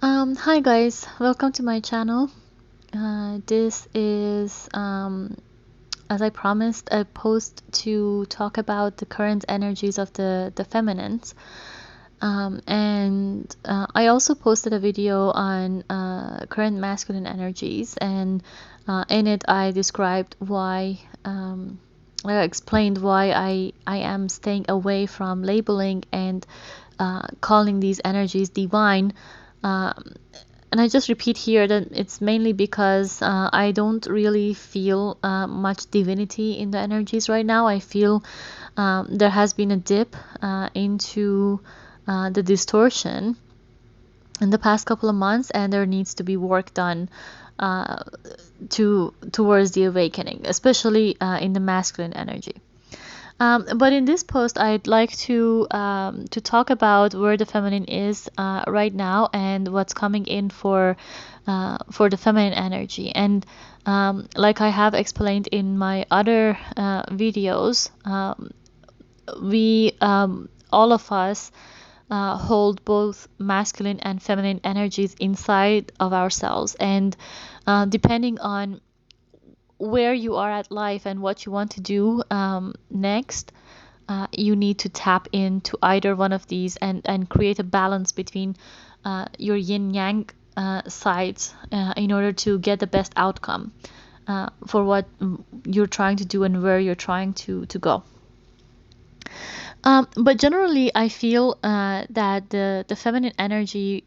Hi guys, welcome to my channel. This is, as I promised, a post to talk about the current energies of the feminines. And I also posted a video on current masculine energies, and in it I described why, I explained why I am staying away from labeling and calling these energies divine. Um, and I just repeat here that it's mainly because I don't really feel much divinity in the energies right now. I feel there has been a dip into the distortion in the past couple of months, and there needs to be work done uh, towards the awakening, especially in the masculine energy. But in this post, I'd like to talk about where the feminine is right now and what's coming in for the feminine energy. And like I have explained in my other videos, we all of us hold both masculine and feminine energies inside of ourselves, and depending on where you are at life and what you want to do next, you need to tap into either one of these and create a balance between your yin yang sides in order to get the best outcome for what you're trying to do and where you're trying to go. But generally, I feel that the feminine energy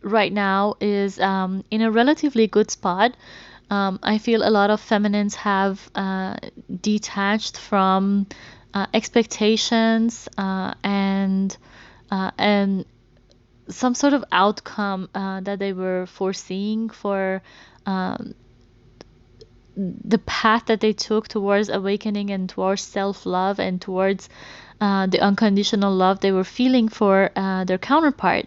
right now is in a relatively good spot. I feel a lot of feminines have detached from expectations and some sort of outcome that they were foreseeing for um, the path that they took towards awakening and towards self-love and towards the unconditional love they were feeling for their counterpart,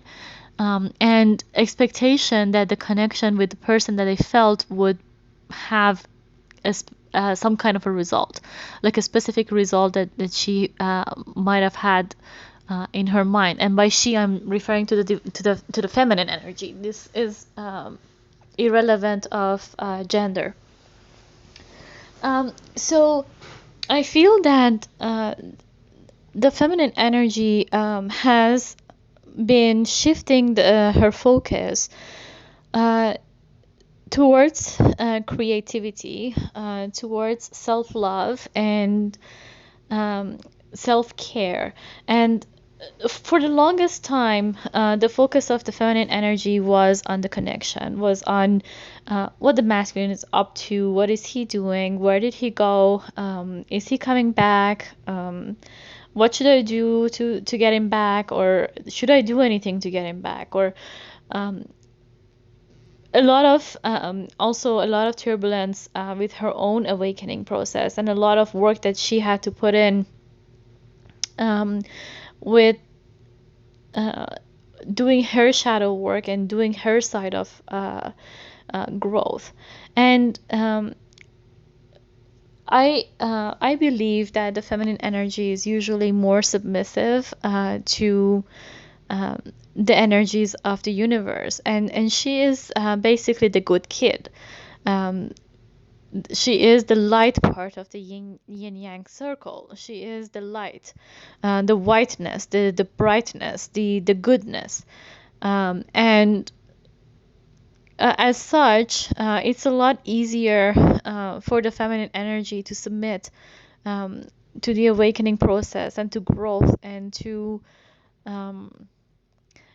and expectation that the connection with the person that they felt would have some kind of a result, like a specific result that she might have had in her mind. And by she, I'm referring to the feminine energy. This is irrelevant of gender. So I feel that the feminine energy has been shifting her focus uh, towards creativity, towards self-love and um, self-care. And for the longest time, the focus of the feminine energy was on the connection, was on what the masculine is up to, what is he doing, where did he go, is he coming back, what should I do to get him back, or should I do anything to get him back, or um, a lot of also a lot of turbulence with her own awakening process, and a lot of work that she had to put in um, with uh, doing her shadow work and doing her side of growth. And I believe that the feminine energy is usually more submissive to um, the energies of the universe, and she is basically the good kid. Um, she is the light part of the yin yang circle. She is the light, the whiteness, the brightness, the goodness, and as such, it's a lot easier for the feminine energy to submit um, to the awakening process and to growth and to um,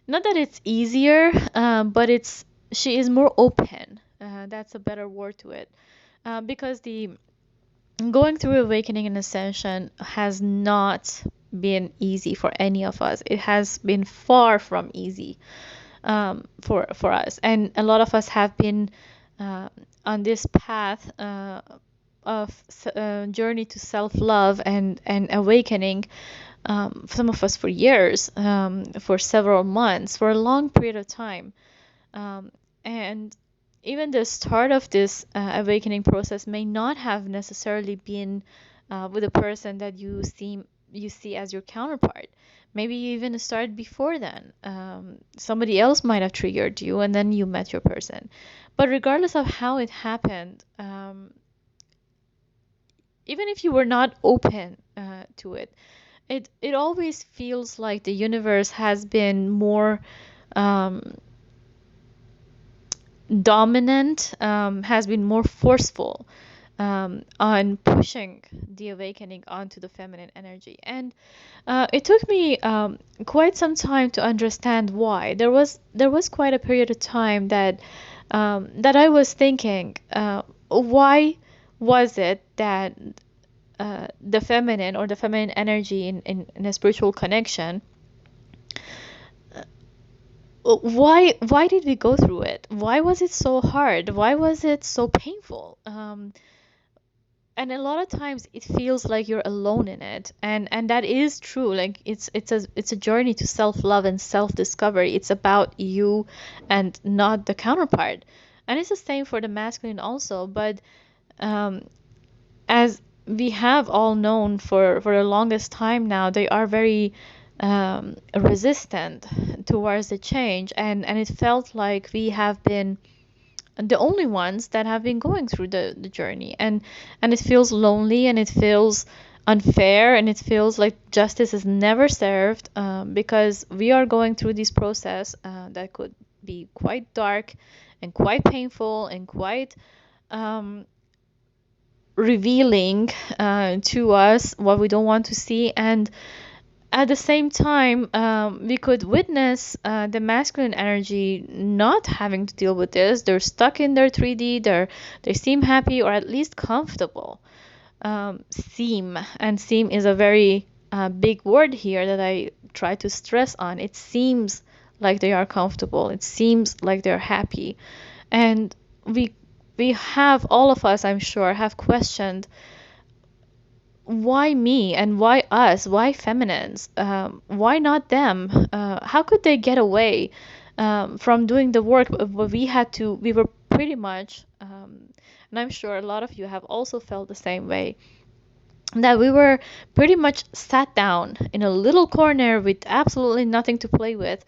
not that it's easier, but it's she is more open. That's a better word to it, because the going through awakening and ascension has not been easy for any of us. It has been far from easy for us, and a lot of us have been uh, on this path of journey to self-love and awakening. Some of us for years, for several months, for a long period of time, and even the start of this awakening process may not have necessarily been with a person that you see as your counterpart. Maybe you even started before then. Somebody else might have triggered you, and then you met your person. But regardless of how it happened, even if you were not open to it, it always feels like the universe has been more um, dominant, has been more forceful on pushing the awakening onto the feminine energy. And it took me quite some time to understand why. There was quite a period of time that I was thinking, why was it that the feminine, or the feminine energy in a spiritual connection, why did we go through it? Why was it so hard? Why was it so painful? And a lot of times it feels like you're alone in it, and that is true. Like it's a journey to self-love and self-discovery. It's about you and not the counterpart. And it's the same for the masculine also. But um, as we have all known for the longest time now, they are very resistant towards the change, and it felt like we have been the only ones that have been going through the journey, and it feels lonely, and it feels unfair, and it feels like justice is never served, because we are going through this process that could be quite dark and quite painful and quite um, revealing to us what we don't want to see. And at the same time, we could witness the masculine energy not having to deal with this. They're stuck in their 3D. They seem happy, or at least comfortable. Seem is a very big word here that I try to stress on. It seems like they are comfortable. It seems like they're happy, and we we have, all of us, I'm sure, have questioned, why me, and why us, why feminines, why not them, how could they get away from doing the work what we had to. We were pretty much, and I'm sure a lot of you have also felt the same way, that we were pretty much sat down in a little corner with absolutely nothing to play with,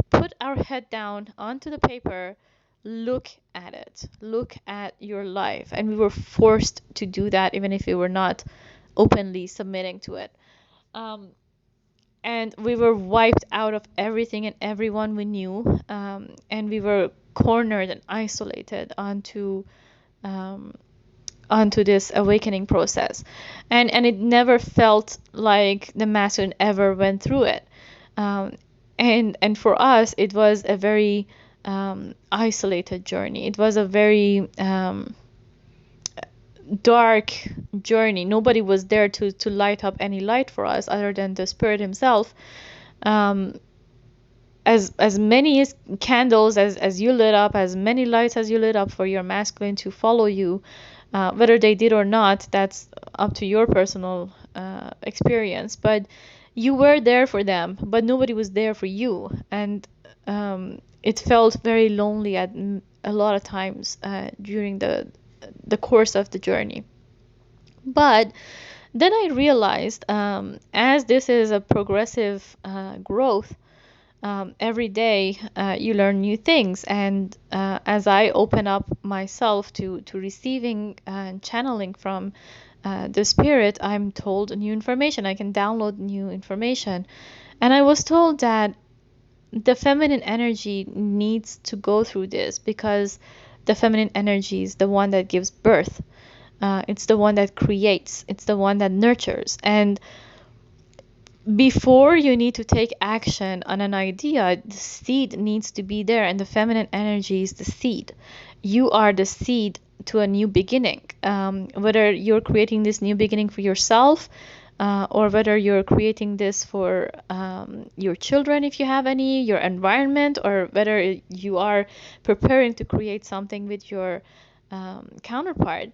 put our head down onto the paper, look at it, look at your life. And we were forced to do that, even if we were not openly submitting to it. Um, and we were wiped out of everything and everyone we knew. And we were cornered and isolated um, onto this awakening process. And it never felt like the masculine ever went through it. Um, and for us, it was a very isolated journey. It was a very dark journey. Nobody was there to light up any light for us other than the spirit himself. Um, as many candles as you lit up, as many lights as you lit up for your masculine to follow you, whether they did or not, that's up to your personal experience. But you were there for them, but nobody was there for you, and it felt very lonely at a lot of times during the course of the journey. But then I realized, as this is a progressive growth, every day you learn new things. And as I open up myself to receiving and channeling from the spirit, I'm told new information. I can download new information. And I was told that the feminine energy needs to go through this, because the feminine energy is the one that gives birth. It's the one that creates. It's the one that nurtures. And before you need to take action on an idea, the seed needs to be there, and the feminine energy is the seed. You are the seed to a new beginning. Whether you're creating this new beginning for yourself, or whether you're creating this for your children, if you have any, your environment, or whether you are preparing to create something with your counterpart,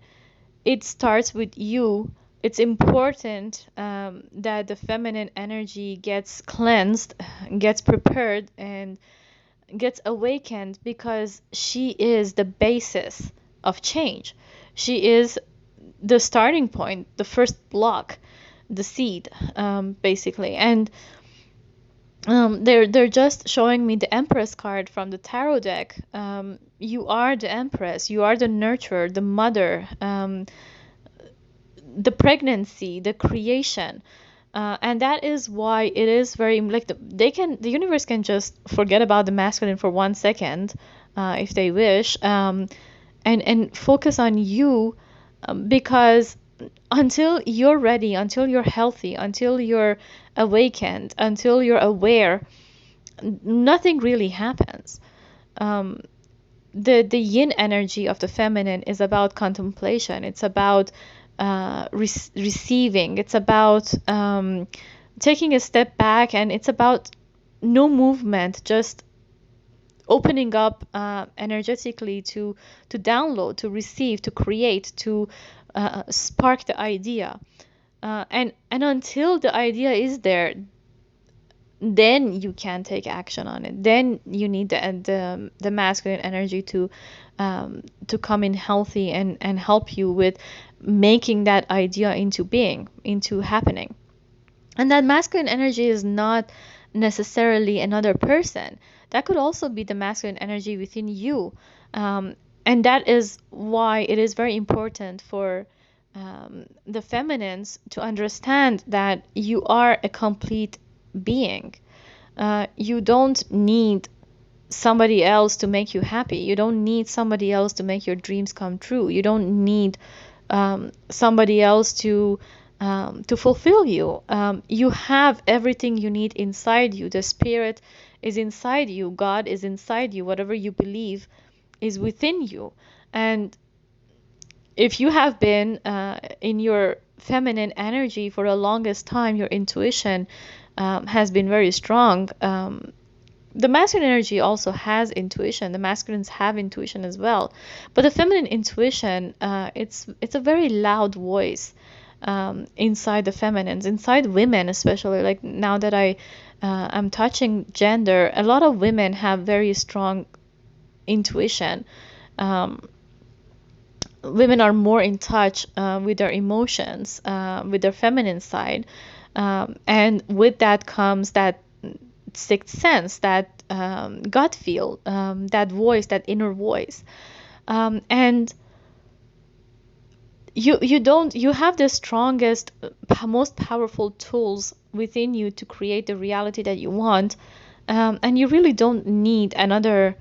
it starts with you. It's important that the feminine energy gets cleansed, gets prepared, and gets awakened, because she is the basis of change. She is the starting point, the first block, the seed, basically. And they're just showing me the Empress card from the tarot deck. You are the Empress. You are the nurturer, the mother, the pregnancy, the creation. And that is why it is very like the universe can just forget about the masculine for 1 second, if they wish, and focus on you, because until you're ready, until you're healthy, until you're awakened, until you're aware, nothing really happens. Um, the yin energy of the feminine is about contemplation. It's about receiving. It's about taking a step back, and it's about no movement, just opening up energetically to download, to receive, to create, to spark the idea. And until the idea is there, then you can take action on it. Then you need the masculine energy to come in healthy and help you with making that idea into being, into happening. And that masculine energy is not necessarily another person. That could also be the masculine energy within you. And that is why it is very important for the feminines to understand that you are a complete being. You don't need somebody else to make you happy. You don't need somebody else to make your dreams come true. You don't need somebody else to fulfill you. You have everything you need inside you. The spirit is inside you. God is inside you. Whatever you believe is within you. And if you have been in your feminine energy for the longest time, your intuition has been very strong. The masculine energy also has intuition. The masculines have intuition as well, but the feminine intuition, it's a very loud voice inside the feminines, inside women especially. Like now that I'm touching gender, a lot of women have very strong intuition. Women are more in touch with their emotions, with their feminine side, and with that comes that sixth sense, that gut feel, that voice, that inner voice. And you have the strongest, most powerful tools within you to create the reality that you want, and you really don't need another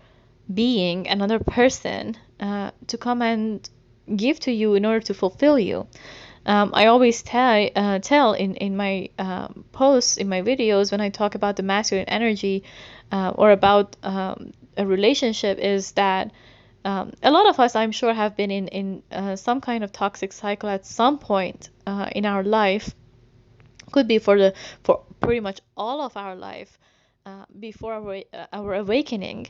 being, another person, to come and give to you in order to fulfill you. I always tell in my posts, in my videos, when I talk about the masculine energy, or about a relationship, is that a lot of us, I'm sure, have been in some kind of toxic cycle at some point in our life. Could be for pretty much all of our life, before our awakening,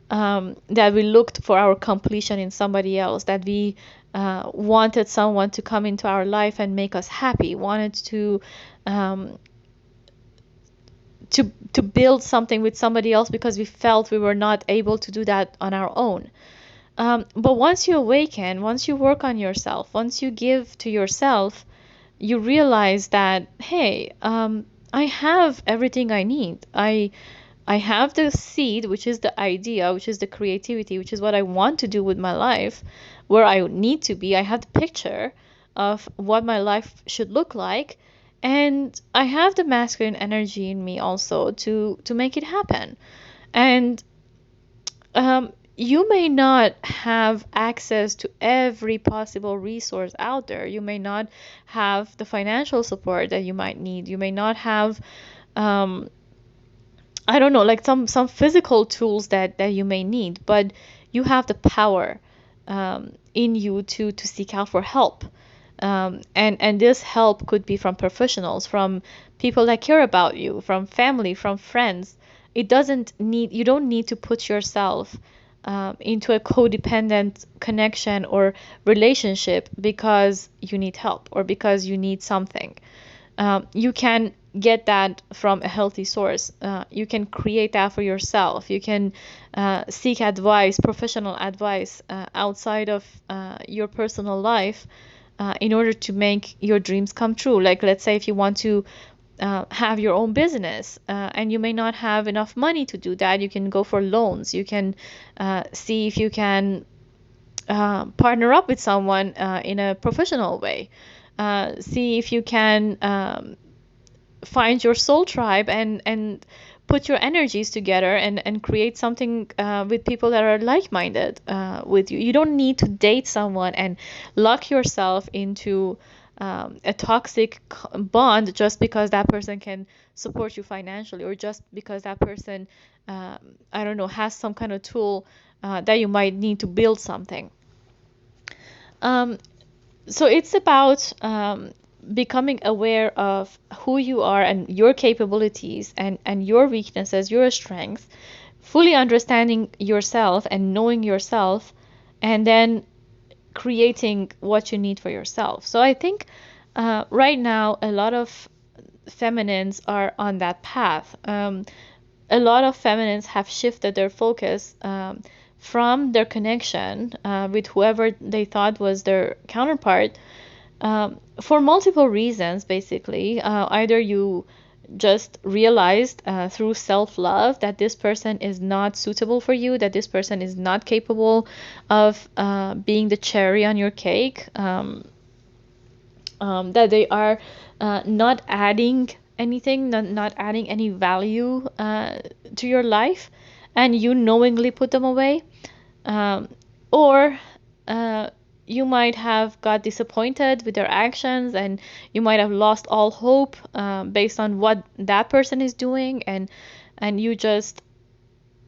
that we looked for our completion in somebody else, that we wanted someone to come into our life and make us happy, wanted um, to build something with somebody else because we felt we were not able to do that on our own. But once you awaken, once you work on yourself, once you give to yourself, you realize that, hey, I have everything I need. I have the seed, which is the idea, which is the creativity, which is what I want to do with my life, where I need to be. I have the picture of what my life should look like, and I have the masculine energy in me also to make it happen. And you may not have access to every possible resource out there. You may not have the financial support that you might need. You may not have, I don't know, like some physical tools that you may need, but you have the power in you to seek out for help. And this help could be from professionals, from people that care about you, from family, from friends. You don't need to put yourself into a codependent connection or relationship because you need help or because you need something. You can get that from a healthy source. You can create that for yourself. You can seek advice, professional advice, outside of your personal life, in order to make your dreams come true. Like, let's say if you want to have your own business, and you may not have enough money to do that. You can go for loans. You can see if you can partner up with someone in a professional way. See if you can find your soul tribe and put your energies together and create something with people that are like-minded with you. You don't need to date someone and lock yourself into a toxic bond just because that person can support you financially, or just because that person, I don't know, has some kind of tool that you might need to build something. Um, so it's about becoming aware of who you are and your capabilities and your weaknesses, your strengths, fully understanding yourself and knowing yourself, and then creating what you need for yourself. So I think right now a lot of feminines are on that path. A lot of feminines have shifted their focus from their connection with whoever they thought was their counterpart, for multiple reasons, basically. Either you just realized through self-love that this person is not suitable for you, that this person is not capable of being the cherry on your cake, that they are not adding anything, not adding any value to your life, and you knowingly put them away. Um, or you might have got disappointed with their actions, and you might have lost all hope based on what that person is doing, and you just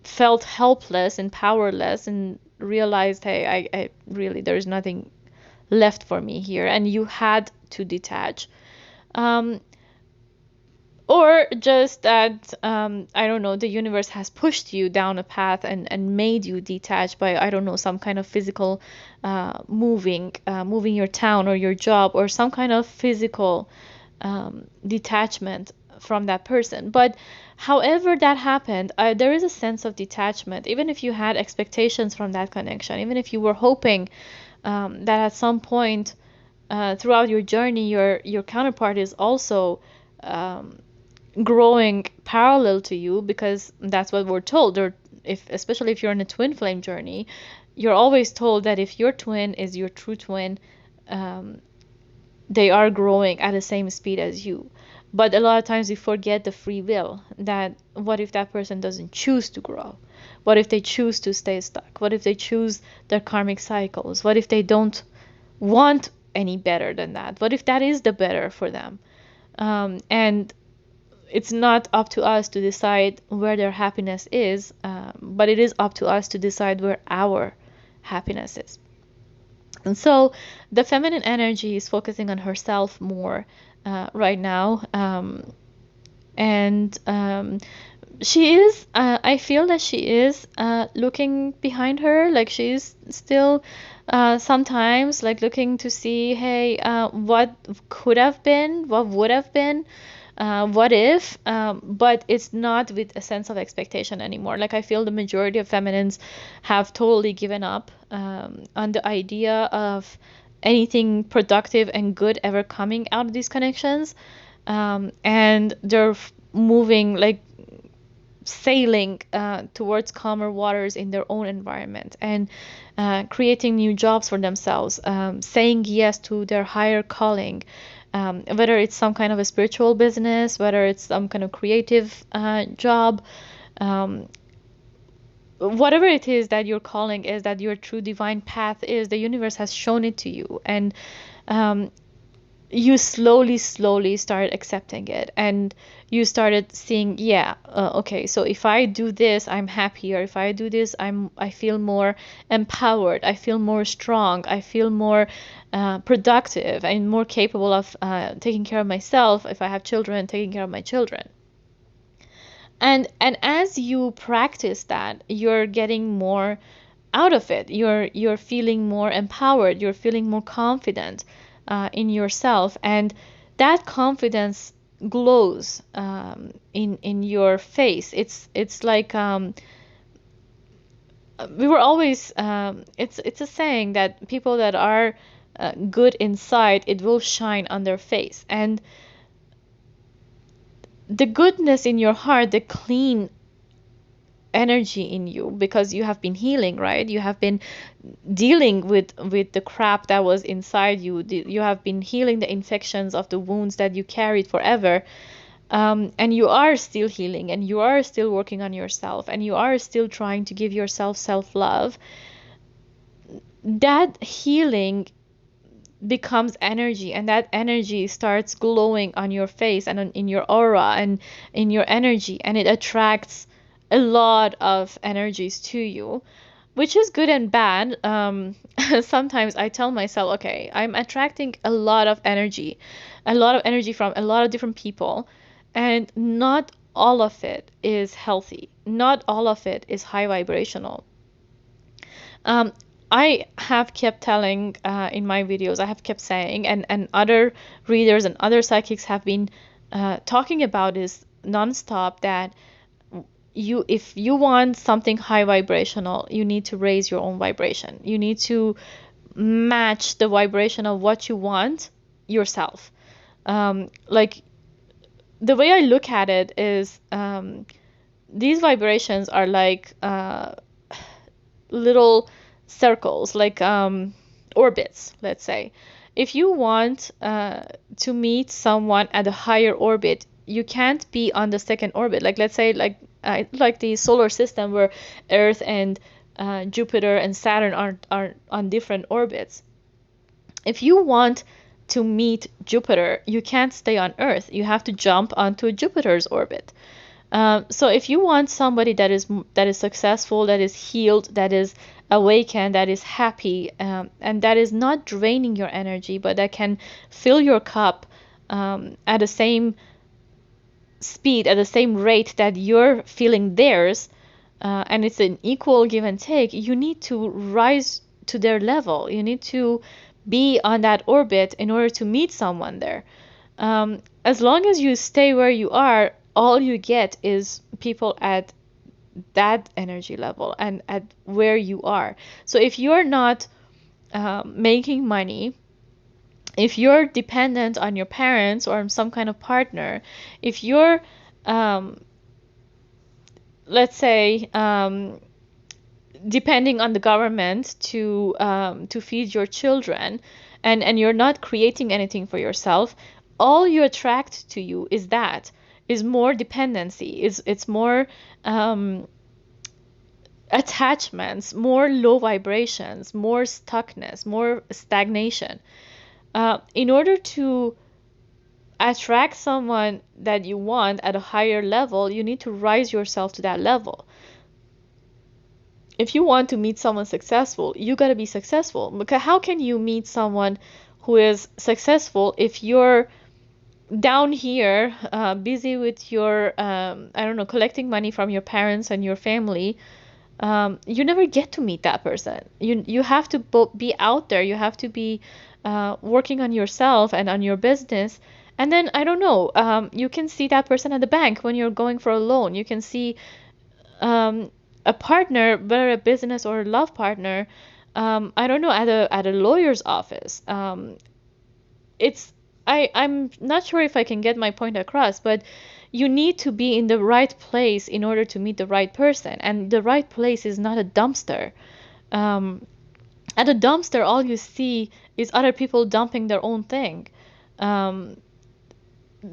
felt helpless and powerless and realized, hey, I really, there's nothing left for me here, and you had to detach. Um, or just that, I don't know, the universe has pushed you down a path and made you detach by, I don't know, some kind of physical moving your town or your job, or some kind of physical detachment from that person. But however that happened, there is a sense of detachment, even if you had expectations from that connection, even if you were hoping that at some point throughout your journey, your counterpart is also um, growing parallel to you, because that's what we're told. Or if, especially if you're in a twin flame journey, you're always told that if your twin is your true twin, um, they are growing at the same speed as you. But a lot of times we forget the free will, that what if that person doesn't choose to grow? What if they choose to stay stuck? What if they choose their karmic cycles? What if they don't want any better than that? What if that is the better for them? And it's not up to us to decide where their happiness is, but it is up to us to decide where our happiness is. And so the feminine energy is focusing on herself more right now. And she is, I feel that she is looking behind her, like she's still sometimes like looking to see, hey, what could have been, what would have been, what if, but it's not with a sense of expectation anymore. Like I feel the majority of feminines have totally given up on the idea of anything productive and good ever coming out of these connections, and they're moving, like sailing towards calmer waters in their own environment, and creating new jobs for themselves, saying yes to their higher calling, whether it's some kind of a spiritual business, whether it's some kind of creative job, um, whatever it is that your calling is, that your true divine path is, the universe has shown it to you, and um, you slowly start accepting it, and you started seeing, yeah, okay, so if I do this, I'm happier. If I do this, I feel more empowered. I feel more strong. I feel more productive and more capable of taking care of myself. If I have children, taking care of my children. And as you practice that, you're getting more out of it. You're feeling more empowered. You're feeling more confident in yourself, and that confidence glows in your face. It's like we were always it's a saying that people that are good inside, it will shine on their face. And the goodness in your heart, the clean energy in you, because you have been healing, right? You have been dealing with the crap that was inside you. You have been healing the infections of the wounds that you carried forever. And you are still healing, and you are still working on yourself, and you are still trying to give yourself self-love. That healing becomes energy, and that energy starts glowing on your face and in your aura and in your energy, and it attracts a lot of energies to you, which is good and bad. Sometimes I tell myself, okay, I'm attracting a lot of energy from a lot of different people, and not all of it is healthy, not all of it is high vibrational. um, I have kept telling in my videos, I have kept saying, and other readers and other psychics have been talking about this nonstop, that if you want something high vibrational, you need to raise your own vibration. You need to match the vibration of what you want yourself. Like, the way I look at it is, these vibrations are like little circles, like orbits, let's say. If you want to meet someone at a higher orbit, you can't be on the second orbit. Like, let's say, like the solar system, where Earth and Jupiter and Saturn are on different orbits. If you want to meet Jupiter, you can't stay on Earth. You have to jump onto Jupiter's orbit. So if you want somebody that is successful, that is healed, that is awakened, that is happy, and that is not draining your energy, but that can fill your cup at the same speed, at the same rate that you're filling theirs, and it's an equal give and take, you need to rise to their level. You need to be on that orbit in order to meet someone there. As long as you stay where you are, all you get is people at that energy level and at where you are. So if you're not making money, if you're dependent on your parents or on some kind of partner, if you're, let's say, depending on the government to feed your children, and you're not creating anything for yourself, all you attract to you is more dependency, it's more attachments, more low vibrations, more stuckness, more stagnation. In order to attract someone that you want at a higher level, you need to rise yourself to that level. If you want to meet someone successful, you got to be successful. Because how can you meet someone who is successful if you're down here, busy with your, I don't know, collecting money from your parents and your family? You never get to meet that person. You have to be out there. You have to be working on yourself and on your business. And then, I don't know, you can see that person at the bank when you're going for a loan. You can see um, a partner, whether a business or a love partner, I don't know, at a lawyer's office. It's I'm not sure if I can get my point across, but you need to be in the right place in order to meet the right person, and the right place is not a dumpster. Um, at a dumpster, all you see is other people dumping their own thing. Um,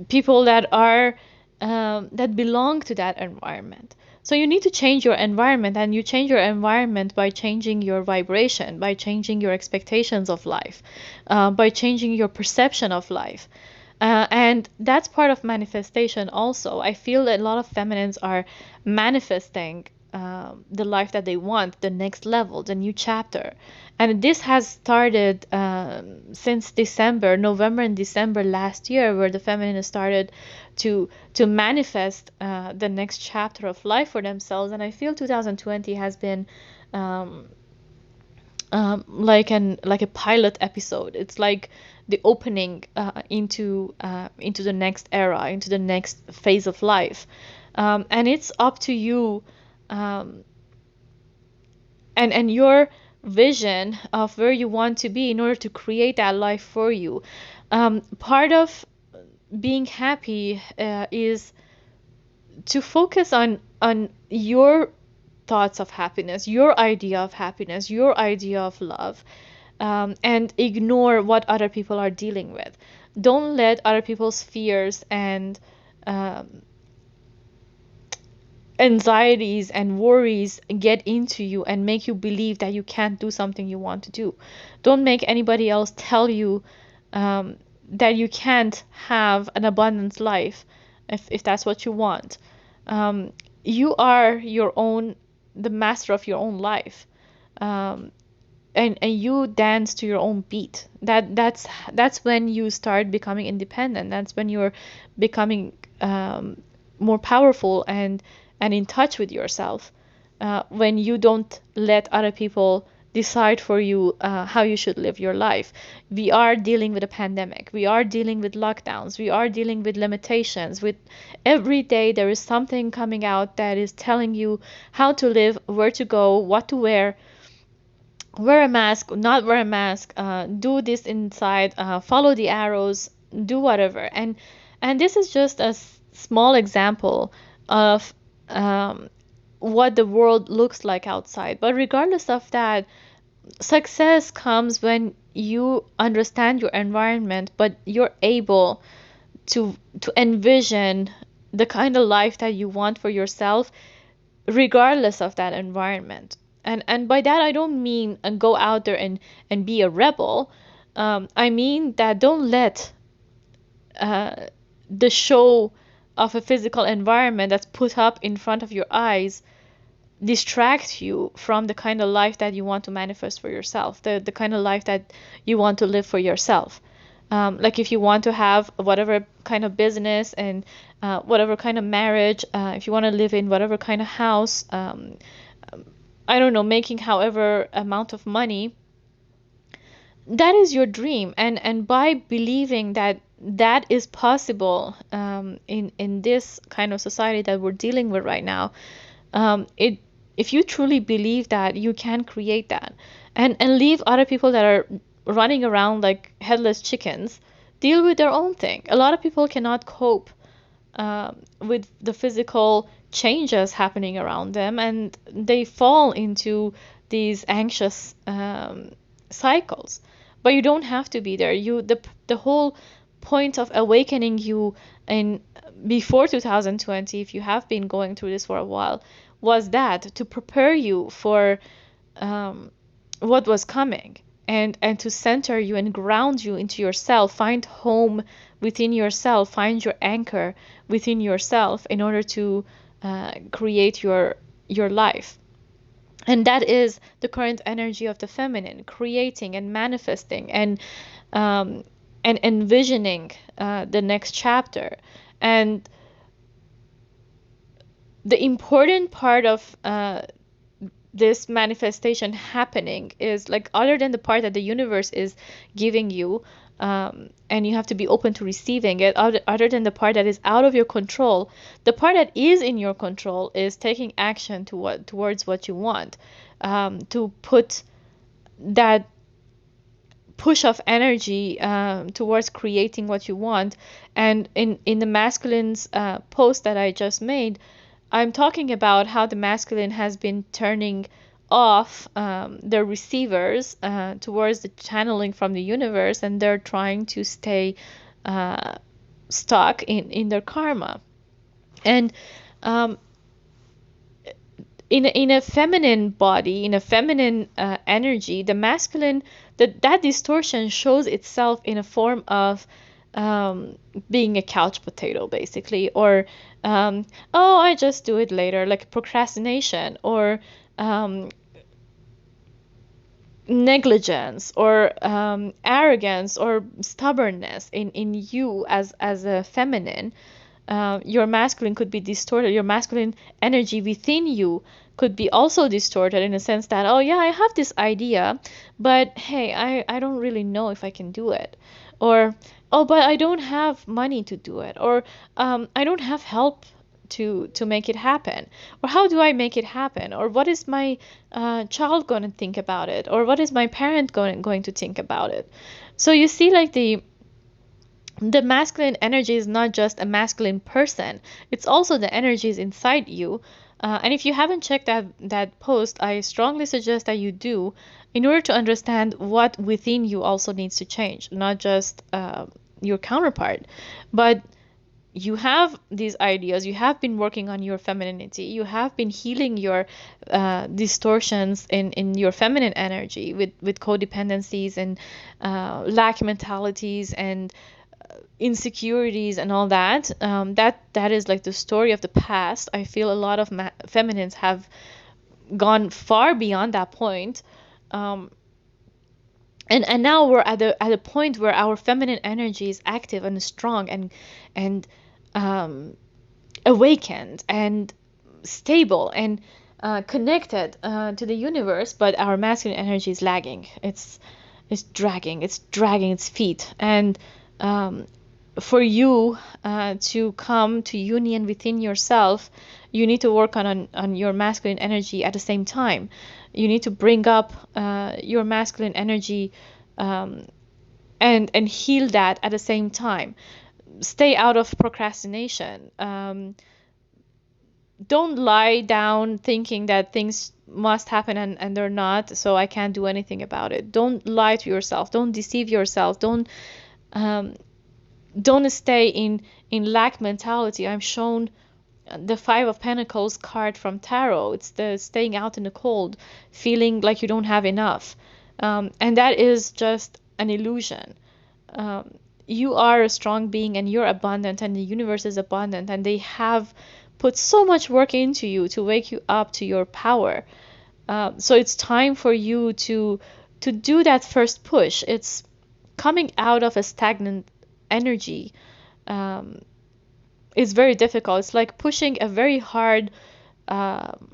People that are that belong to that environment. So you need to change your environment, and you change your environment by changing your vibration, by changing your expectations of life, by changing your perception of life. And that's part of manifestation also. I feel that a lot of feminines are manifesting the life that they want, the next level, the new chapter. And this has started since December, November and December last year, where the feminine started to manifest the next chapter of life for themselves. And I feel 2020 has been like a pilot episode. It's like the opening into the next era, into the next phase of life, and it's up to you, and your vision of where you want to be in order to create that life for you. Part of being happy is to focus on your thoughts of happiness, your idea of happiness, your idea of love, and ignore what other people are dealing with. Don't let other people's fears and um, anxieties and worries get into you and make you believe that you can't do something you want to do. Don't make anybody else tell you that you can't have an abundant life if that's what you want. Um, you are your own, the master of your own life. Um, and you dance to your own beat. That's when you start becoming independent. That's when you're becoming more powerful and in touch with yourself. When you don't let other people decide for you how you should live your life. We are dealing with a pandemic. We are dealing with lockdowns. We are dealing with limitations. With every day there is something coming out that is telling you how to live, where to go, what to wear a mask, not wear a mask, do this inside, follow the arrows, do whatever. And this is just a small example of what the world looks like outside. But regardless of that, success comes when you understand your environment, but you're able to envision the kind of life that you want for yourself regardless of that environment. And by that I don't mean go out there and be a rebel. I mean that don't let uh, the show of a physical environment that's put up in front of your eyes distract you from the kind of life that you want to manifest for yourself, the kind of life that you want to live for yourself. Like if you want to have whatever kind of business and whatever kind of marriage, if you want to live in whatever kind of house, I don't know, making however amount of money, that is your dream. And by believing that that is possible in this kind of society that we're dealing with right now, it if you truly believe that, you can create that, and leave other people that are running around like headless chickens deal with their own thing. A lot of people cannot cope with the physical changes happening around them, and they fall into these anxious cycles. But you don't have to be there. The whole point of awakening you in before 2020, if you have been going through this for a while, was that to prepare you for what was coming, and to center you and ground you into yourself, find home within yourself, find your anchor within yourself in order to create your life. And that is the current energy of the feminine, creating and manifesting um, and envisioning the next chapter. And the important part of this manifestation happening is, like, other than the part that the universe is giving you, and you have to be open to receiving it, other than the part that is out of your control, the part that is in your control is taking action towards what you want, to put that push of energy towards creating what you want. And in the masculine's post that I just made, I'm talking about how the masculine has been turning off their receivers towards the channeling from the universe, and they're trying to stay uh, stuck in their karma. And um, in a feminine body, in a feminine energy, the masculine, that distortion shows itself in a form of being a couch potato, basically, or oh, I just do it later, like procrastination, or um, negligence, or arrogance, or stubbornness in you as a feminine. Your masculine could be distorted. Your masculine energy within you could be also distorted in a sense that, oh yeah, I have this idea, but hey, I don't really know if I can do it. Or, oh, but I don't have money to do it. Or I don't have help to make it happen. Or how do I make it happen? Or what is my child going to think about it? Or what is my parent going to think about it? So you see, like, the masculine energy is not just a masculine person, it's also the energies inside you. And if you haven't checked that post, I strongly suggest that you do, in order to understand what within you also needs to change, not just your counterpart. But you have these ideas, you have been working on your femininity, you have been healing your distortions in your feminine energy with codependencies and lack mentalities and insecurities and all that. That is like the story of the past. I feel a lot of feminines have gone far beyond that point. Um, and now we're at a point where our feminine energy is active and strong and um, awakened and stable and connected to the universe, but our masculine energy is lagging. It's dragging its feet. And um, for you to come to union within yourself, you need to work on your masculine energy at the same time. You need to bring up your masculine energy, um, and heal that at the same time. Stay out of procrastination. Don't lie down thinking that things must happen and they're not, so I can't do anything about it. Don't lie to yourself. Don't deceive yourself. Um, don't stay in lack mentality. I'm shown the Five of Pentacles card from Tarot. It's the staying out in the cold, feeling like you don't have enough, and that is just an illusion. You are a strong being and you're abundant, and the universe is abundant, and they have put so much work into you to wake you up to your power. So it's time for you to do that first push. It's coming out of a stagnant energy. Um, it's very difficult. It's like pushing a very hard, um,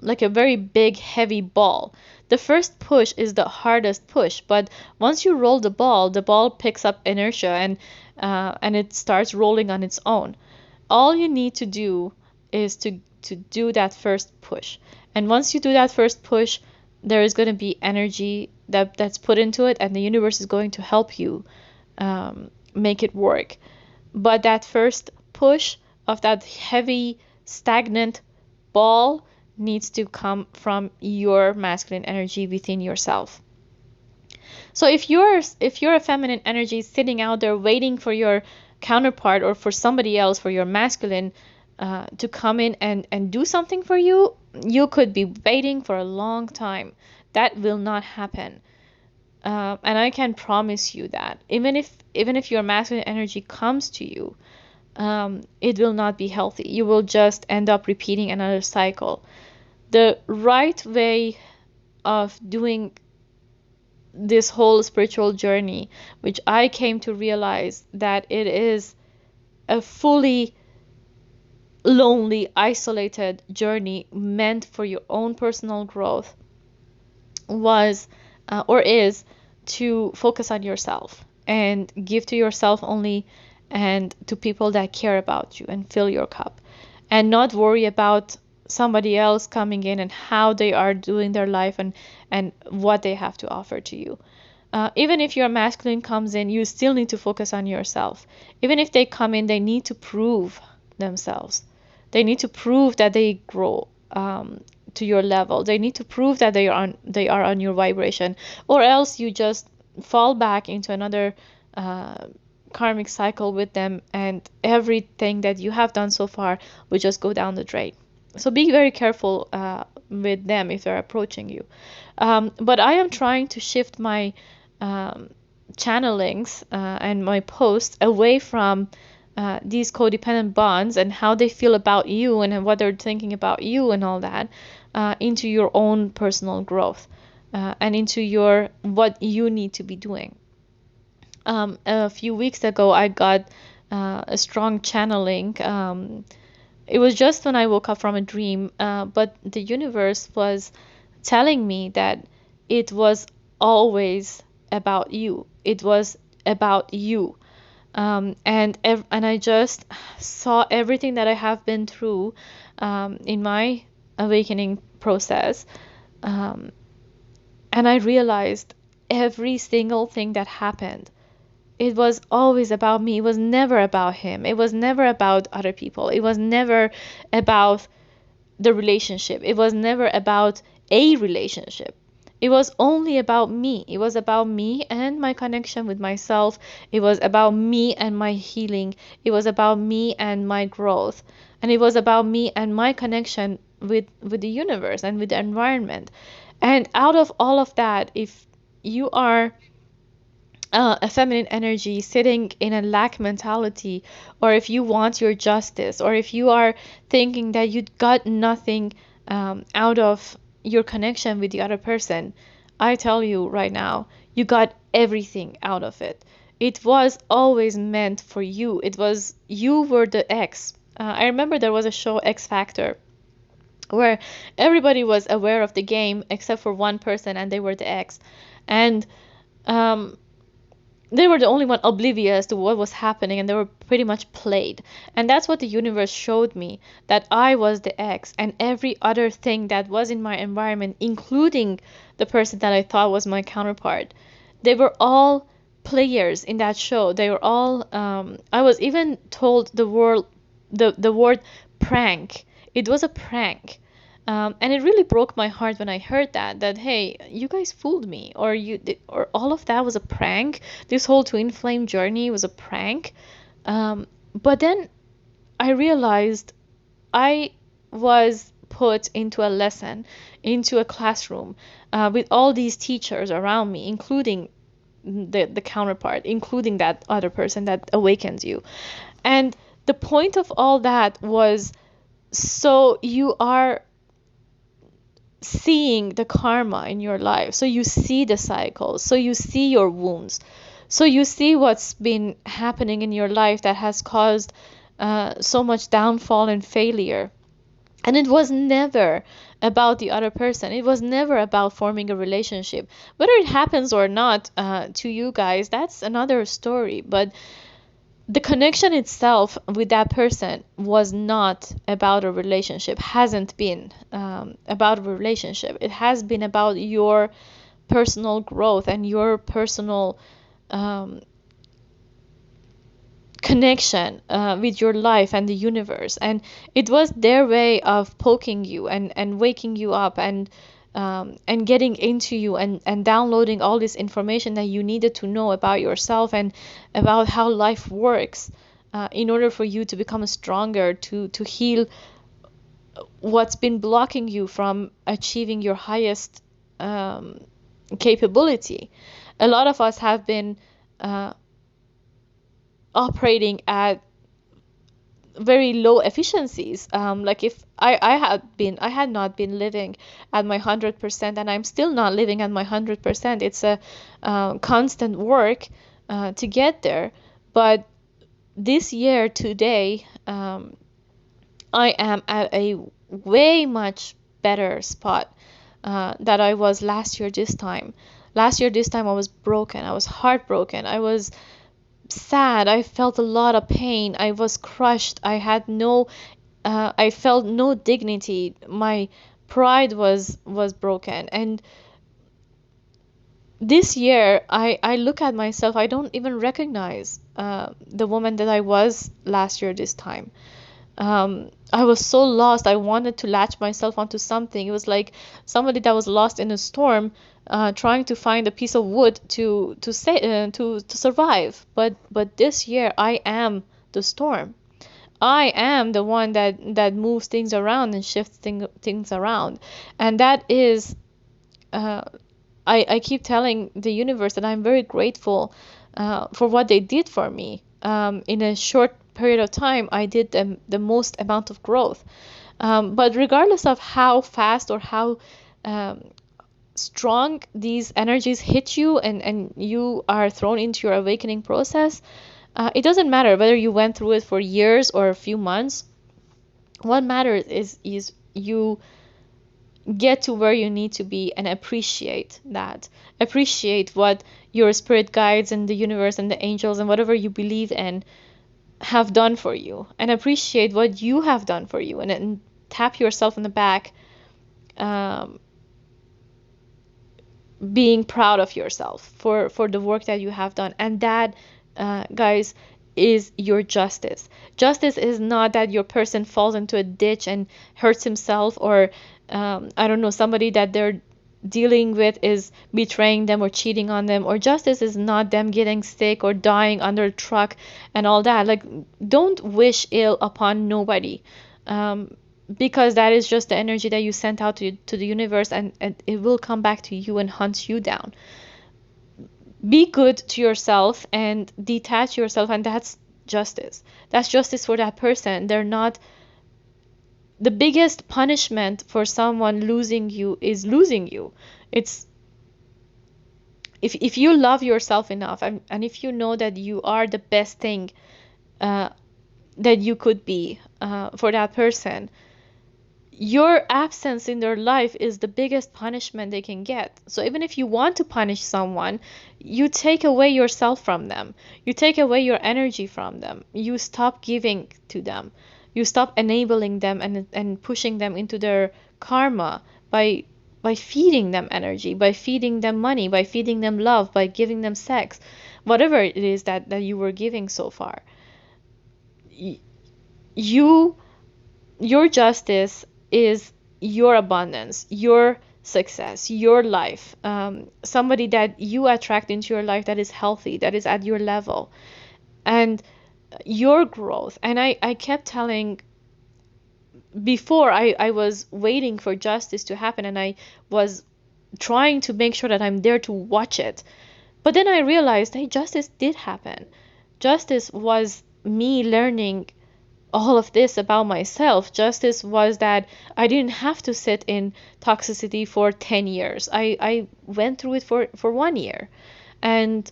like a very big, heavy ball. The first push is the hardest push, but once you roll the ball picks up inertia and it starts rolling on its own. All you need to do is to do that first push. And once you do that first push, there is going to be energy that's put into it, and the universe is going to help you make it work. But that first push of that heavy, stagnant ball needs to come from your masculine energy within yourself. So if you're a feminine energy sitting out there waiting for your counterpart or for somebody else, for your masculine to come in and do something for you, you could be waiting for a long time. That will not happen. And I can promise you that even if your masculine energy comes to you, it will not be healthy. You will just end up repeating another cycle. The right way of doing this whole spiritual journey, which I came to realize that it is a fully lonely, isolated journey meant for your own personal growth, was or is to focus on yourself and give to yourself only, and to people that care about you and fill your cup, and not worry about somebody else coming in and how they are doing their life and what they have to offer to you. Even if your masculine comes in, you still need to focus on yourself. Even if they come in, they need to prove themselves. They need to prove that they grow to your level. They need to prove that they are on your vibration, or else you just fall back into another karmic cycle with them, and everything that you have done so far will just go down the drain. So be very careful with them if they're approaching you. But I am trying to shift my channelings and my posts away from these codependent bonds and how they feel about you and what they're thinking about you and all that, into your own personal growth, and into what you need to be doing. A few weeks ago, I got a strong channeling. It was just when I woke up from a dream, but the universe was telling me that it was always about you. It was about you. And I just saw everything that I have been through in my awakening process. And I realized every single thing that happened, it was always about me. It was never about him. It was never about other people. It was never about the relationship. It was never about a relationship. It was only about me. It was about me and my connection with myself. It was about me and my healing. It was about me and my growth. And it was about me and my connection with the universe and with the environment. And out of all of that, if you are a feminine energy sitting in a lack mentality, or if you want your justice, or if you are thinking that you got nothing out of your connection with the other person, I tell you right now, you got everything out of it. It was always meant for you. It was, you were the X. I remember there was a show, X Factor, where everybody was aware of the game except for one person, and they were the X. And um, they were the only one oblivious to what was happening, and they were pretty much played. And that's what the universe showed me, that I was the X, and every other thing that was in my environment, including the person that I thought was my counterpart, they were all players in that show. They were all I was even told the word prank. It was a prank. And it really broke my heart when I heard that hey, you guys fooled me, or or all of that was a prank. This whole twin flame journey was a prank. But then I realized I was put into a lesson, into a classroom, with all these teachers around me, including the counterpart, including that other person that awakens you. And the point of all that was, so you are seeing the karma in your life, so you see the cycles, so you see your wounds, so you see what's been happening in your life that has caused so much downfall and failure. And it was never about the other person. It was never about forming a relationship. Whether it happens or not to you guys, that's another story. But the connection itself with that person was not about a relationship, hasn't been about a relationship. It has been about your personal growth and your personal um, connection with your life and the universe. And it was their way of poking you and waking you up and getting into you and downloading all this information that you needed to know about yourself and about how life works, in order for you to become stronger, to heal what's been blocking you from achieving your highest capability. A lot of us have been operating at very low efficiencies. Like if I had not been living at my 100%, and I'm still not living at my 100%. It's a constant work to get there. But this year, today, I am at a way much better spot that I was last year this time. Last year this time I was broken. I was heartbroken. I was sad. I felt a lot of pain. I was crushed. I felt no dignity. My pride was broken. And this year, I look at myself. I don't even recognize the woman that I was last year this time. I was so lost. I wanted to latch myself onto something. It was like somebody that was lost in a storm, trying to find a piece of wood to survive. But this year, I am the storm. I am the one that moves things around and shifts things around, and that is. I keep telling the universe that I'm very grateful for what they did for me. In a short period of time, I did the most amount of growth. But regardless of how fast or how strong these energies hit you, and you are thrown into your awakening process, it doesn't matter whether you went through it for years or a few months. What matters is you get to where you need to be and appreciate that. Appreciate what your spirit guides and the universe and the angels and whatever you believe in have done for you, and appreciate what you have done for you, and tap yourself in the back, um, being proud of yourself for the work that you have done. And that guys, is your justice. Justice is not that your person falls into a ditch and hurts himself, or I don't know, somebody that they're dealing with is betraying them or cheating on them. Or justice is not them getting sick or dying under a truck and all that. Like, don't wish ill upon nobody, because that is just the energy that you sent out to the universe, and it will come back to you and hunt you down. Be good to yourself and detach yourself, and that's justice. That's justice for that person. They're not, the biggest punishment for someone losing you is losing you. It's, if you love yourself enough, and if you know that you are the best thing that you could be for that person, your absence in their life is the biggest punishment they can get. So even if you want to punish someone, you take away yourself from them. You take away your energy from them. You stop giving to them. You stop enabling them and pushing them into their karma by feeding them energy, by feeding them money, by feeding them love, by giving them sex, whatever it is that you were giving so far. You, your justice is your abundance, your success, your life, somebody that you attract into your life that is healthy, that is at your level, and your growth. And I kept telling, before I was waiting for justice to happen, and I was trying to make sure that I'm there to watch it. But then I realized, hey, justice did happen. Justice was me learning all of this about myself. Justice was that I didn't have to sit in toxicity for 10 years. I went through it for 1 year. And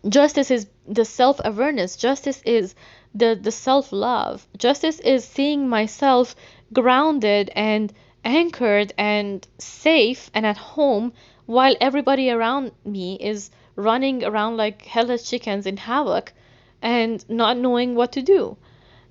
justice is the self-awareness. Justice is the self-love. Justice is seeing myself grounded and anchored and safe and at home, while everybody around me is running around like headless chickens in havoc and not knowing what to do.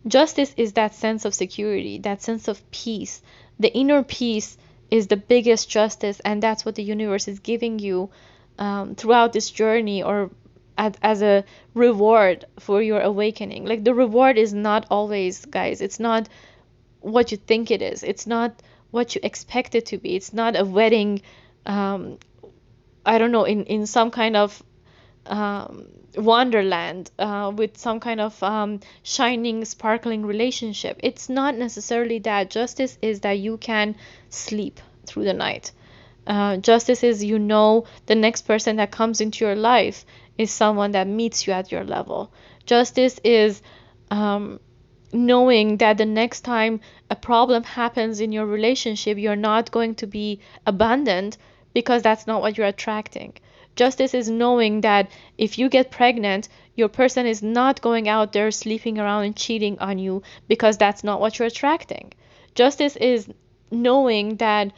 Justice is that sense of security, that sense of peace. The inner peace is the biggest justice, and that's what the universe is giving you throughout this journey, or as a reward for your awakening. Like, the reward is not always, guys, it's not what you think it is. It's not what you expect it to be. It's not a wedding, I don't know, in some kind of wonderland with some kind of shining, sparkling relationship. It's not necessarily that. Justice is that you can sleep through the night. Justice is, you know, the next person that comes into your life is someone that meets you at your level. Justice is knowing that the next time a problem happens in your relationship, you're not going to be abandoned, because that's not what you're attracting. Justice is knowing that if you get pregnant, your person is not going out there sleeping around and cheating on you, because that's not what you're attracting. Justice is knowing that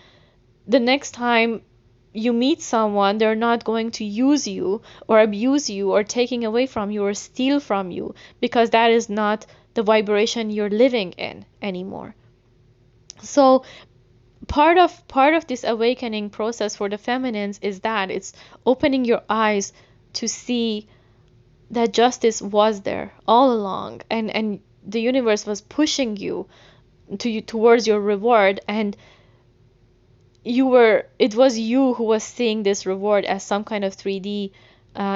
the next time you meet someone, they're not going to use you or abuse you or taking away from you or steal from you, because that is not the vibration you're living in anymore. So part of this awakening process for the feminines is that it's opening your eyes to see that justice was there all along, and the universe was pushing you towards your reward, and it was you who was seeing this reward as some kind of 3D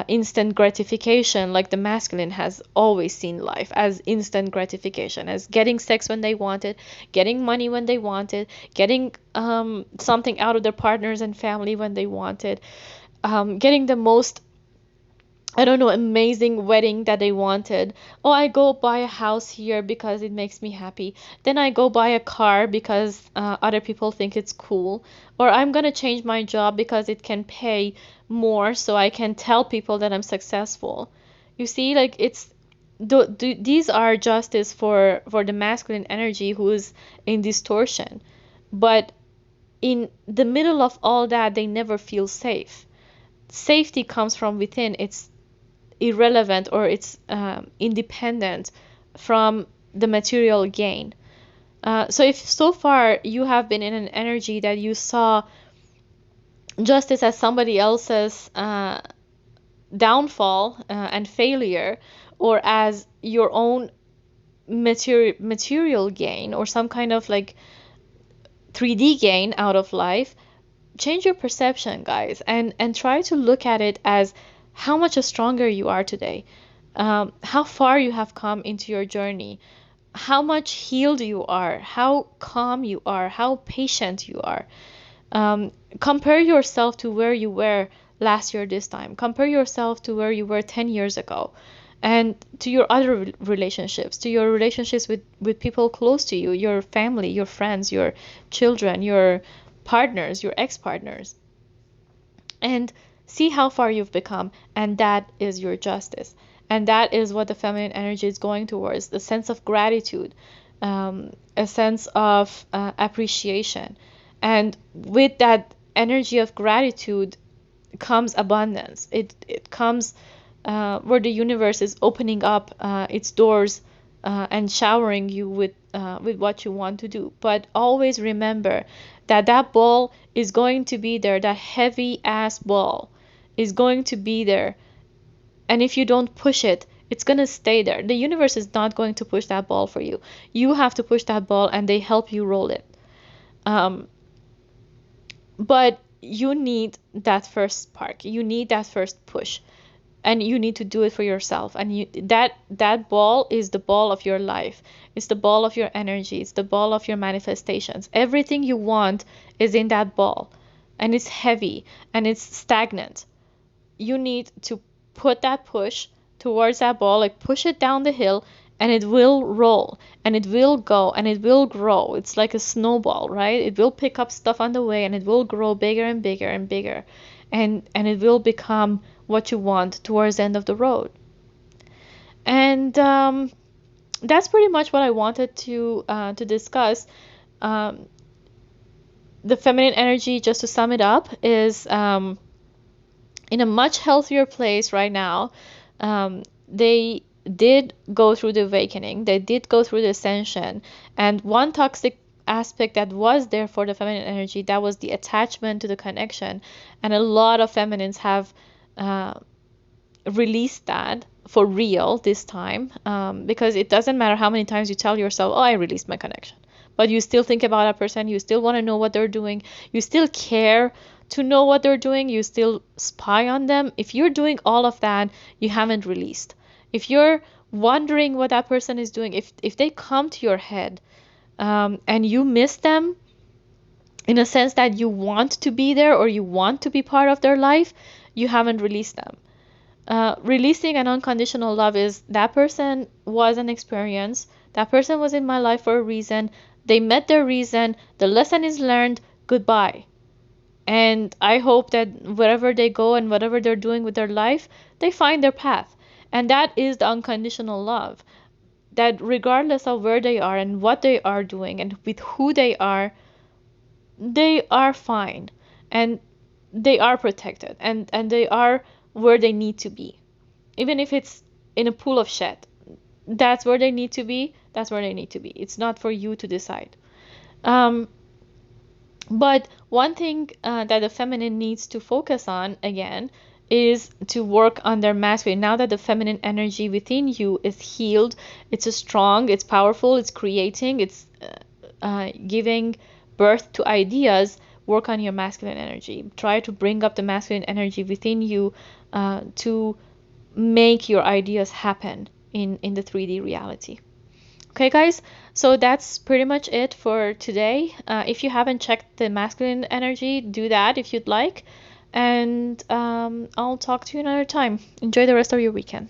instant gratification. Like the masculine has always seen life as instant gratification, as getting sex when they wanted, getting money when they wanted, getting something out of their partners and family when they wanted, getting the most, I don't know, amazing wedding that they wanted. Oh, I go buy a house here because it makes me happy. Then I go buy a car because other people think it's cool. Or I'm gonna change my job because it can pay more, so I can tell people that I'm successful. You see, like, it's these are justice for the masculine energy who is in distortion. But in the middle of all that, they never feel safe. Safety comes from within. It's irrelevant, or it's independent from the material gain. So if so far you have been in an energy that you saw justice as somebody else's downfall and failure, or as your own material gain, or some kind of like 3D gain out of life, change your perception, guys, and try to look at it as how much stronger you are today, how far you have come into your journey, how much healed you are, how calm you are, how patient you are. Compare yourself to where you were last year this time. Compare yourself to where you were 10 years ago, and to your other relationships, to your relationships with people close to you, your family, your friends, your children, your partners, your ex-partners, and see how far you've become. And that is your justice. And that is what the feminine energy is going towards, the sense of gratitude, a sense of appreciation. And with that energy of gratitude comes abundance. It comes where the universe is opening up its doors and showering you with what you want to do. But always remember that that ball is going to be there. That heavy ass ball is going to be there. And if you don't push it, it's going to stay there. The universe is not going to push that ball for you. You have to push that ball, and they help you roll it. But you need that first spark. You need that first push. And you need to do it for yourself. And that ball is the ball of your life. It's the ball of your energy. It's the ball of your manifestations. Everything you want is in that ball. And it's heavy and it's stagnant. You need to put that push towards that ball, like push it down the hill, and it will roll, and it will go, and it will grow. It's like a snowball, right? It will pick up stuff on the way, and it will grow bigger and bigger and bigger, and it will become what you want towards the end of the road. And that's pretty much what I wanted to discuss. The feminine energy, just to sum it up, is in a much healthier place right now. They did go through the awakening, they did go through the ascension, and one toxic aspect that was there for the feminine energy, that was the attachment to the connection. And a lot of feminines have released that for real this time, because it doesn't matter how many times you tell yourself, oh, I released my connection, but you still think about that person, you still want to know what they're doing, you still care to know what they're doing, you still spy on them. If you're doing all of that, you haven't released. If you're wondering what that person is doing, if they come to your head, and you miss them in a sense that you want to be there or you want to be part of their life, you haven't released them. Releasing an unconditional love is, that person was an experience, that person was in my life for a reason, they met their reason, the lesson is learned, goodbye. And I hope that wherever they go and whatever they're doing with their life, they find their path. And that is the unconditional love. That regardless of where they are and what they are doing and with who they are fine. And they are protected. And they are where they need to be. Even if it's in a pool of shit, that's where they need to be. That's where they need to be. It's not for you to decide. But one thing that the feminine needs to focus on, again, is to work on their masculine. Now that the feminine energy within you is healed, it's strong, it's powerful, it's creating, it's giving birth to ideas, work on your masculine energy. Try to bring up the masculine energy within you to make your ideas happen in the 3D reality. Okay, guys, so that's pretty much it for today. If you haven't checked the masculine energy, do that if you'd like. And I'll talk to you another time. Enjoy the rest of your weekend.